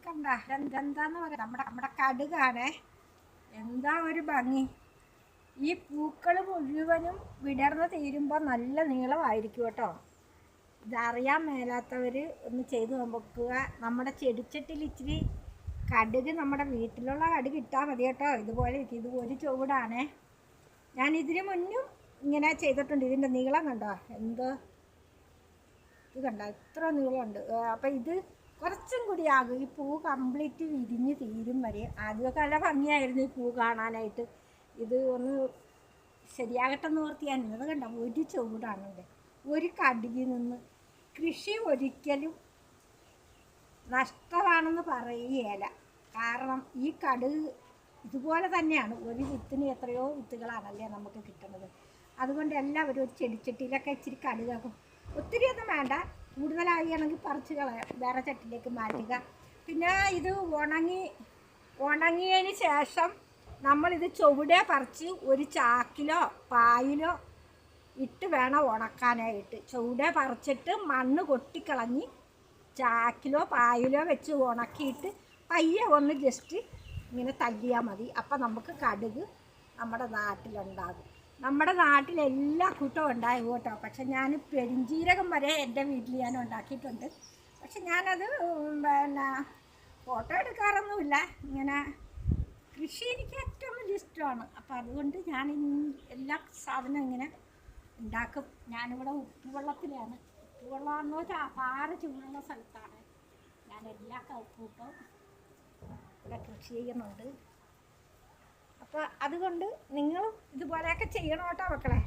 കണ്ട എന്താന്ന് പറയാ, നമ്മുടെ കടുകാണേ. എന്താ ഒരു ഭംഗി! ഈ പൂക്കൾ മുഴുവനും വിടർന്ന് തീരുമ്പോൾ നല്ല നീളമായിരിക്കും കേട്ടോ. ഇതറിയാൻ മേലാത്തവർ ഒന്ന് ചെയ്ത് നോക്കുക. നമ്മുടെ ചെടിച്ചട്ടിൽ ഇച്ചിരി കടുക്, നമ്മുടെ വീട്ടിലുള്ള കടുക് ഇട്ടാൽ മതി കേട്ടോ. ഇതുപോലെ ഇത് ഒരു ചുവടാണേ. ഞാൻ ഇതിന് മുന്നും ഇങ്ങനെ ചെയ്തിട്ടുണ്ട്. ഇതിൻ്റെ നീളം കണ്ടോ? എന്തോ ഇത് കണ്ടോ, ഇത്ര നീളമുണ്ട്. അപ്പം ഇത് കുറച്ചും കൂടി ആകും ഈ പൂ കംപ്ലീറ്റ് വിരിഞ്ഞ് തീരും വരെ. ആദ്യമൊക്കെ നല്ല ഭംഗിയായിരുന്നു ഈ പൂ കാണാനായിട്ട്. ഇത് ഒന്ന് ശരിയാകട്ടെ എന്ന് ഓർത്ത് ഞാൻ ഇന്നത് കണ്ടോ, ഒരു ചുവടാണുണ്ട്. ഒരു കടുകിൽ നിന്ന് കൃഷി ഒരിക്കലും നഷ്ടമാണെന്ന് പറയുകയില്ല. കാരണം ഈ കടുക് ഇതുപോലെ തന്നെയാണ്. ഒരു വിത്തിന് എത്രയോ വിത്തുകളാണല്ലേ നമുക്ക് കിട്ടുന്നത്. അതുകൊണ്ട് എല്ലാവരും ഒരു ചെടിച്ചട്ടിയിലൊക്കെ ഇച്ചിരി കടുകാക്കും. ഒത്തിരി ഒന്നും വേണ്ട, കൂടുതലാവുകയാണെങ്കിൽ പറിച്ച് കളയാം, വേറെ ചട്ടിയിലേക്ക് മാറ്റുക. പിന്നെ ഇത് ഉണങ്ങിയതിന് ശേഷം നമ്മളിത് ചുവടെ പറിച്ച് ഒരു ചാക്കിലോ പായിലോ ഇട്ട് വേണം ഉണക്കാനായിട്ട്. ചുവടെ പറിച്ചിട്ട് മണ്ണ് കൊട്ടിക്കളഞ്ഞ് ചാക്കിലോ പായിലോ വെച്ച് ഉണക്കിയിട്ട് പയ്യെ ഒന്ന് ജസ്റ്റ് ഇങ്ങനെ തല്ലിയാൽ മതി. അപ്പം നമുക്ക് കടുക് നമ്മുടെ നാട്ടിലുണ്ടാകും. നമ്മുടെ നാട്ടിൽ എല്ലാ കൂട്ടവും ഉണ്ടാകും കേട്ടോ. പക്ഷെ ഞാൻ പെരിഞ്ചീരകം വരെ എൻ്റെ വീട്ടിൽ ഞാൻ ഉണ്ടാക്കിയിട്ടുണ്ട്. പക്ഷെ ഞാനത് പിന്നെ ഫോട്ടോ എടുക്കാറൊന്നുമില്ല. ഇങ്ങനെ കൃഷി എനിക്ക് ഏറ്റവും വലിയ ഇഷ്ടമാണ്. അപ്പം അതുകൊണ്ട് ഞാൻ എല്ലാ സാധനവും ഇങ്ങനെ ഉണ്ടാക്കും. ഞാനിവിടെ ഉപ്പുവെള്ളത്തിലാണ്. ഉപ്പുവെള്ളമെന്ന് വെച്ചാൽ അപാര ചൂടുള്ള സ്ഥലത്താണ് ഞാൻ എല്ലാ കൂട്ടവും ഇവിടെ കൃഷി ചെയ്യുന്നുണ്ട്. അപ്പോൾ അതുകൊണ്ട് നിങ്ങളും ഇതുപോലെയൊക്കെ ചെയ്യണം കേട്ടോ മക്കളെ.